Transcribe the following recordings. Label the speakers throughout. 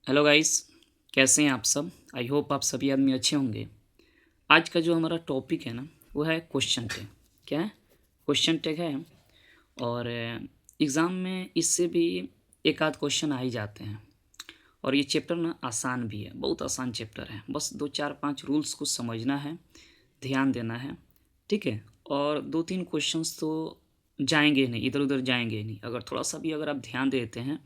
Speaker 1: Hello guys, कैसे हैं आप सब। आई होप आप सभी आदमी अच्छे होंगे। आज का जो हमारा टॉपिक है ना, वो है क्वेश्चन टैग। क्या है? क्वेश्चन टैग है। और एग्ज़ाम में इससे भी एक आध क्वेश्चन आ ही जाते हैं। और ये चैप्टर ना आसान भी है, बहुत आसान चैप्टर है। बस दो चार पांच रूल्स को समझना है, ध्यान देना है। ठीक है। और दो तीन क्वेश्चंस तो जाएंगे नहीं, इधर उधर जाएंगे नहीं। अगर थोड़ा सा भी अगर आप ध्यान देते हैं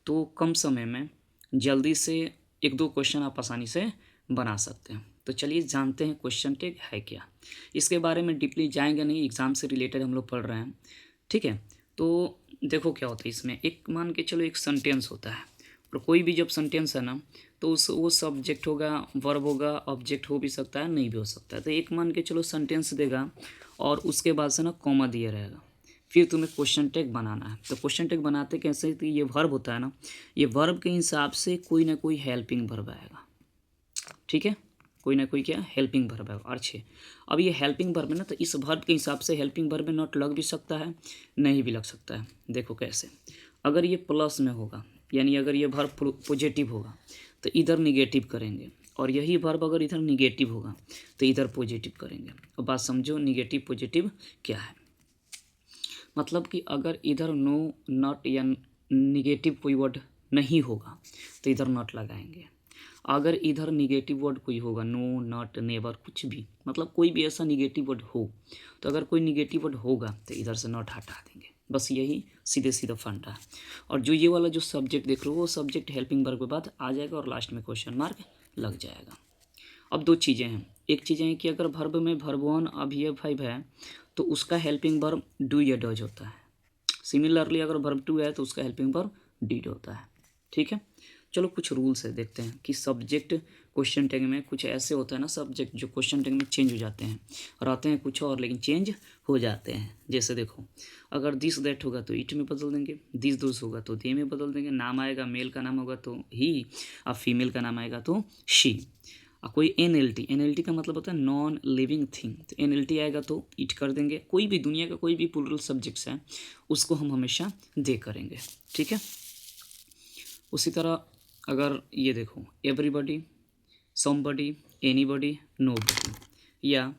Speaker 1: तो कम समय में जल्दी से एक दो क्वेश्चन आप आसानी से बना सकते हैं। तो चलिए जानते हैं क्वेश्चन टैग है क्या। इसके बारे में डीपली जाएंगे नहीं, एग्ज़ाम से रिलेटेड हम लोग पढ़ रहे हैं। ठीक है। तो देखो क्या होता है इसमें, एक मान के चलो एक सेंटेंस होता है। और कोई भी जब सेंटेंस है ना, तो उस वो सब्जेक्ट होगा, वर्ब होगा, ऑब्जेक्ट हो भी सकता है, नहीं भी हो सकता है। तो एक मान के चलो सेंटेंस देगा और उसके बाद से ना कॉमा दिया रहेगा। फिर तुम्हें क्वेश्चन टैग बनाना है। तो क्वेश्चन टैग बनाते कैसे, तो ये वर्ब होता है ना, ये वर्ब के हिसाब से कोई ना कोई हेल्पिंग वर्ब आएगा। ठीक है। कोई ना कोई क्या हेल्पिंग वर्ब है। अच्छे, अब ये हेल्पिंग वर्ब है ना, तो इस वर्ब के हिसाब से हेल्पिंग वर्ब में नॉट लग भी सकता है, नहीं भी लग सकता है। देखो कैसे, अगर ये प्लस में होगा, यानी अगर ये वर्ब पॉजिटिव होगा तो इधर निगेटिव करेंगे। और यही वर्ब अगर इधर निगेटिव होगा तो इधर पॉजिटिव करेंगे। अब बात समझो, निगेटिव पॉजिटिव क्या है। मतलब कि अगर इधर नो, नॉट या निगेटिव कोई वर्ड नहीं होगा तो इधर नॉट लगाएंगे। अगर इधर निगेटिव वर्ड कोई होगा, नो, नॉट, नेवर, कुछ भी, मतलब कोई भी ऐसा निगेटिव वर्ड हो, तो अगर कोई निगेटिव वर्ड होगा तो इधर से नॉट हटा देंगे। बस यही सीधे सीधा फंडा है। और जो ये वाला जो सब्जेक्ट देख रहे हो, वो सब्जेक्ट हेल्पिंग वर्ब के बाद आ जाएगा और लास्ट में क्वेश्चन मार्क लग जाएगा। अब दो चीज़ें हैं। एक चीज़ें हैं कि अगर वर्ब में वर्ब वन अवयव है तो उसका हेल्पिंग वर्ब डू या डज होता है। सिमिलरली अगर वर्ब टू है तो उसका हेल्पिंग वर्ब डिड होता है। ठीक है। चलो कुछ रूल्स है, देखते हैं कि सब्जेक्ट क्वेश्चन टैग में कुछ ऐसे होता है ना, सब्जेक्ट जो क्वेश्चन टैग में चेंज हो जाते हैं और आते हैं कुछ और, लेकिन चेंज हो जाते हैं। जैसे देखो, अगर दिस दैट होगा तो इट में बदल देंगे, दिस दोस होगा तो दे में बदल देंगे, नाम आएगा, मेल का नाम होगा तो ही, और फीमेल का नाम आएगा तो शी। कोई एनएलटी का मतलब होता है नॉन लिविंग थिंग, तो एनएलटी आएगा तो इट कर देंगे। कोई भी दुनिया का कोई भी प्लूरल सब्जेक्ट्स है उसको हम हमेशा दे करेंगे। ठीक है। उसी तरह अगर ये देखो, एवरीबडी, समबडी, एनीबडी, नोबडी, या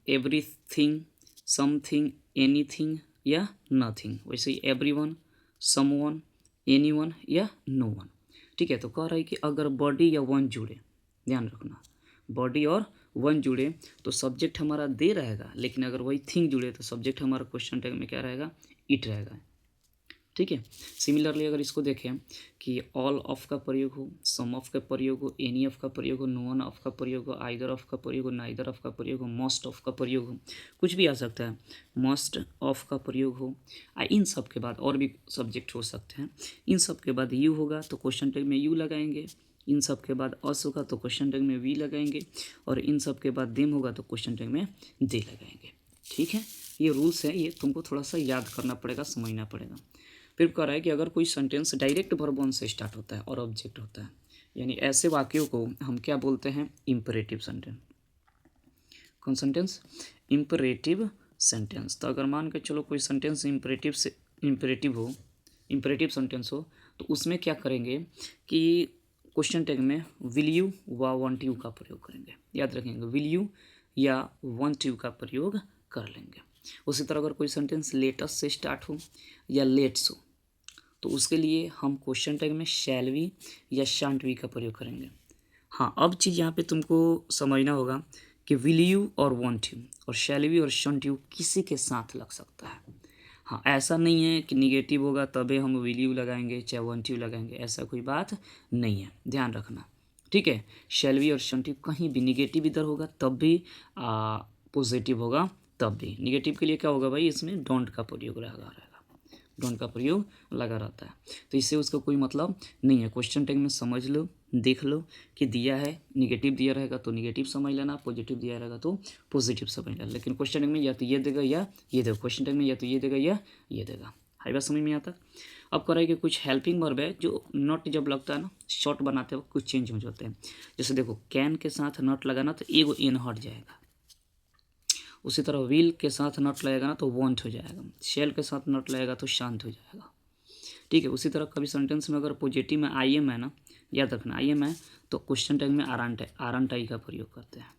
Speaker 1: एवरीथिंग, समथिंग, एनीथिंग या नथिंग, वैसे ही एवरीवन, समवन, एनीवन या नो वन। ठीक है। तो कह रहा है कि अगर बॉडी या वन जुड़े, ध्यान रखना, बॉडी और वन जुड़े तो सब्जेक्ट हमारा दे रहेगा, लेकिन अगर वही थिंग जुड़े तो सब्जेक्ट हमारा क्वेश्चन टैग में क्या रहेगा, इट रहेगा। ठीक है। सिमिलरली अगर इसको देखें कि ऑल ऑफ का प्रयोग हो, सम ऑफ का प्रयोग हो, एनी ऑफ का प्रयोग हो, नो वन ऑफ का प्रयोग हो, आइदर ऑफ का प्रयोग हो, नाइदर ऑफ का प्रयोग हो, मोस्ट ऑफ का प्रयोग हो, कुछ भी आ सकता है, मोस्ट ऑफ का प्रयोग हो, इन सब के बाद और भी सब्जेक्ट हो सकते हैं। इन सब के बाद यू होगा तो क्वेश्चन टैग में यू लगाएंगे। इन सब के बाद अस होगा तो क्वेश्चन टैग में वी लगाएंगे। और इन सब के बाद देम होगा तो क्वेश्चन टैग में दे लगाएंगे। ठीक है। ये रूल्स है, ये तुमको थोड़ा सा याद करना पड़ेगा, समझना पड़ेगा। फिर कह रहा है कि अगर कोई सेंटेंस डायरेक्ट वर्ब वन से स्टार्ट होता है और ऑब्जेक्ट होता है, यानी ऐसे वाक्यों को हम क्या बोलते हैं, इंपरेटिव सेंटेंस। कौन सेंटेंस? Imperative sentence. तो अगर मान के चलो कोई सेंटेंस इंपरेटिव सेंटेंस हो तो उसमें क्या करेंगे कि क्वेश्चन टैग में विल यू व वांट यू का प्रयोग करेंगे। याद रखेंगे, विल यू या वांट यू का प्रयोग कर लेंगे। उसी तरह अगर कोई सेंटेंस लेटस से स्टार्ट हो या लेट्स हो तो उसके लिए हम क्वेश्चन टैग में शैल वी या शांट वी का प्रयोग करेंगे। हाँ, अब चीज़ यहाँ पे तुमको समझना होगा कि विल यू और वांट यू और शैल वी और शंट यू किसी के साथ लग सकता है। हाँ, ऐसा नहीं है कि निगेटिव होगा तभी हम विल यू लगाएंगे चाहे वांट यू लगाएंगे, ऐसा कोई बात नहीं है, ध्यान रखना। ठीक है। शैल वी और शंट यू कहीं भी निगेटिव इधर होगा तब भी, पॉजिटिव होगा तब भी। निगेटिव के लिए क्या होगा भाई, इसमें डोंट का प्रयोग रहेगा, डोंट का प्रयोग लगा रहता है। तो इससे उसका कोई मतलब नहीं है। क्वेश्चन टैग में समझ लो, देख लो कि दिया है, निगेटिव दिया रहेगा तो निगेटिव समझ लेना, पॉजिटिव दिया रहेगा तो पॉजिटिव समझ लेना। लेकिन क्वेश्चन टैग में या तो ये देगा या ये देगा, क्वेश्चन टैग में या तो ये देगा या ये देगा। हाई बात समझ में आता। अब कह रहा है कि कुछ हेल्पिंग वर्ब है जो नॉट जब लगता है ना, शॉर्ट बनाते वक्त कुछ चेंज हो जाते हैं। जैसे देखो, कैन के साथ नॉट लगाना तो एगो एन हट जाएगा। उसी तरह विल के साथ नॉट लगेगा ना तो वॉन्ट हो जाएगा। शेल के साथ नॉट लगेगा तो शांत हो जाएगा। ठीक है। उसी तरह कभी सेंटेंस में अगर पॉजिटिव में आई एम है ना, याद रखना आई एम है, तो क्वेश्चन टैग में आरंट आई का प्रयोग करते हैं।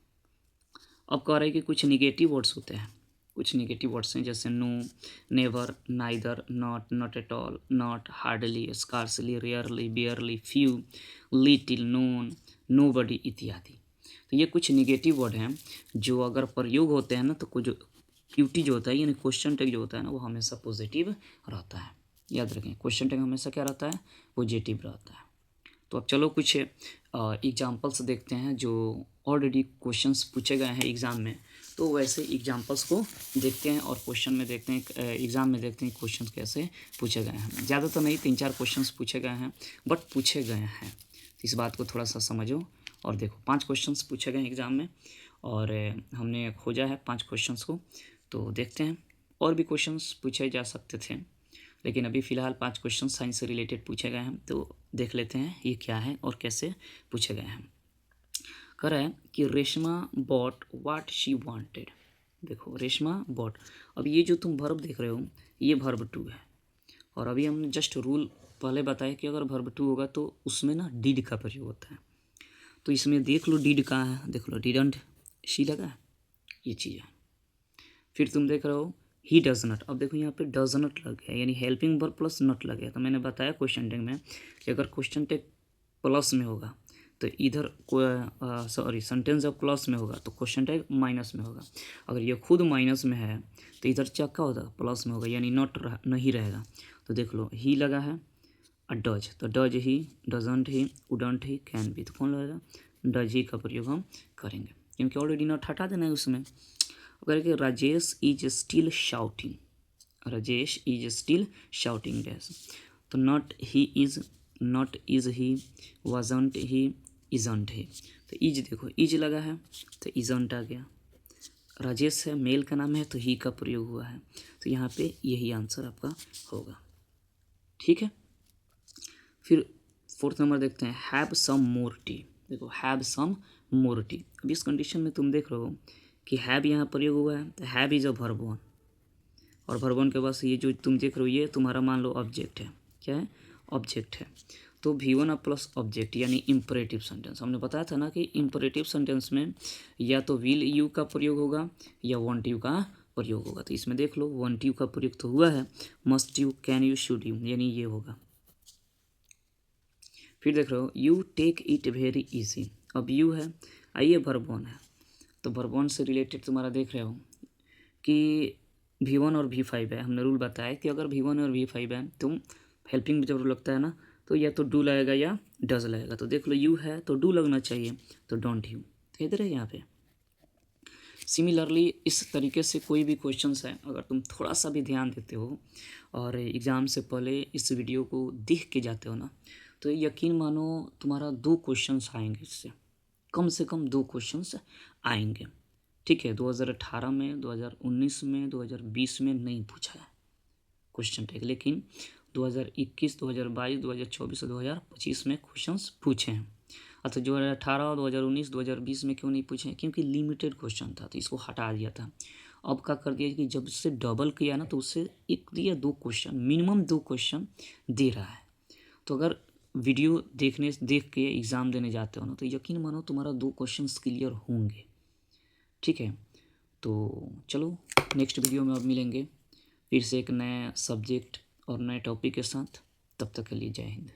Speaker 1: अब कह रहे हैं कि कुछ निगेटिव वर्ड्स होते हैं, कुछ निगेटिव वर्ड्स हैं जैसे no, never, neither, not, not at all, not, hardly, scarcely, rarely, barely, few, little, none, nobody इत्यादि। तो ये कुछ निगेटिव वर्ड हैं जो अगर प्रयोग होते हैं ना तो कुछ क्यूटी जो होता है यानी क्वेश्चन टैग जो होता है ना वो हमेशा पॉजिटिव रहता है। याद रखें, क्वेश्चन टैग हमेशा क्या रहता है, पॉजिटिव रहता है। तो अब चलो कुछ एग्जाम्पल्स देखते हैं जो ऑलरेडी क्वेश्चंस पूछे गए हैं एग्ज़ाम में, तो वैसे एग्जाम्पल्स को देखते हैं और क्वेश्चन में देखते हैं, एग्ज़ाम में देखते हैं क्वेश्चंस कैसे पूछे गए हैं। ज़्यादा तो नहीं, 3-4 क्वेश्चंस पूछे गए हैं, बट पूछे गए हैं, तो इस बात को थोड़ा सा समझो और देखो। 5 क्वेश्चंस पूछे गए हैं एग्ज़ाम में और हमने खोजा है 5 क्वेश्चंस को, तो देखते हैं। और भी क्वेश्चंस पूछे जा सकते थे, लेकिन अभी फ़िलहाल 5 क्वेश्चन साइंस से रिलेटेड पूछे गए हैं, तो देख लेते हैं ये क्या है और कैसे पूछे गए हैं। कह रहा है कि Reshma bought what she wanted. देखो रेशमा बॉट, अब ये जो तुम वर्ब देख रहे हो ये वर्ब 2 है, और अभी हमने जस्ट रूल पहले बताया कि अगर वर्ब 2 होगा तो उसमें ना डिड का प्रयोग होता है। तो इसमें देख लो डिड कहाँ है, देख लो डिडंट शी लगा है, ये चीज़ है। फिर तुम देख रहे हो ही डज नॉट, अब देखो यहाँ पे डज नॉट लग गया यानी हेल्पिंग वर्ब प्लस नॉट लग गया। तो मैंने बताया क्वेश्चन टैग में कि अगर क्वेश्चन टैग प्लस में होगा तो इधर सॉरी सेंटेंस जब प्लस में होगा तो क्वेश्चन टैग माइनस में होगा। अगर ये खुद माइनस में है तो इधर क्या होगा, प्लस में होगा यानी नॉट नहीं रहेगा। तो देख लो ही लगा है डज, तो does he, doesn't he, wouldn't he, can भी, तो कौन लगेगा, डज ही का प्रयोग हम करेंगे क्योंकि ऑलरेडी नॉट हटा देना है उसमें। अगर कि Rajesh is still shouting, Rajesh is still shouting dash, तो not he is, not is he, wasn't he, isn't he, तो इज देखो इज लगा है तो इजंट आ गया। राजेश है मेल का नाम है तो ही का प्रयोग हुआ है, तो यहाँ पे यही आंसर आपका होगा। ठीक है। फिर 4th नंबर देखते हैं हैव सम मोर टी। देखो हैव सम मोर टी, अब इस कंडीशन में तुम देख रहे हो कि हैव यहाँ प्रयोग हुआ है, तो हैव इज अ वर्ब 1, और वर्ब 1 के पास ये जो तुम देख रहे हो ये तुम्हारा मान लो ऑब्जेक्ट है, क्या है, ऑब्जेक्ट है। तो V1 अब प्लस ऑब्जेक्ट यानी इम्परेटिव सेंटेंस, हमने बताया था ना कि इम्परेटिव सेंटेंस में या तो विल यू का प्रयोग होगा या वांट यू का प्रयोग होगा। तो इसमें देख लो वांट यू का प्रयोग तो हुआ है, must you, can you, should you, यानी ये होगा। फिर देख रहे हो you take it very easy, अब यू है, आइए वर्ब 1 है, तो वर्ब 1 से रिलेटेड तुम्हारा देख रहे हो कि V1 और V5 है। हमने रूल बताया कि अगर V1 और V5 है तुम हेल्पिंग जब रूल लगता है ना तो या तो डू लगेगा या डज लगेगा। तो देख लो यू है तो डू लगना चाहिए, तो डोंट यू, तो इधर है यहाँ पे। सिमिलरली इस तरीके से कोई भी क्वेश्चंस है अगर तुम थोड़ा सा भी ध्यान देते हो और एग्ज़ाम से पहले इस वीडियो को देख के जाते हो ना, तो यकीन मानो तुम्हारा 2 क्वेश्चंस आएंगे, इससे कम से कम 2 क्वेश्चंस आएंगे। ठीक है, 2018 में, 2019 में, 2020 में नहीं पूछा है क्वेश्चन टैग, लेकिन 2021, 2022, 2024 और 2025 में क्वेश्चंस पूछे हैं। अच्छा 2018, 2019, 2020 में क्यों नहीं पूछे हैं, क्योंकि लिमिटेड क्वेश्चन था तो इसको हटा दिया था। अब क्या कर दिया कि जब से डबल किया ना तो उससे 1 या 2 क्वेश्चन, मिनिमम 2 क्वेश्चन दे रहा है। तो अगर वीडियो देख के एग्ज़ाम देने जाते हो ना तो यकीन मानो तुम्हारा 2 क्वेश्चन क्लियर होंगे। ठीक है, तो चलो नेक्स्ट वीडियो में अब मिलेंगे फिर से एक नए सब्जेक्ट और नए टॉपिक के साथ। तब तक के लिए जय हिंद।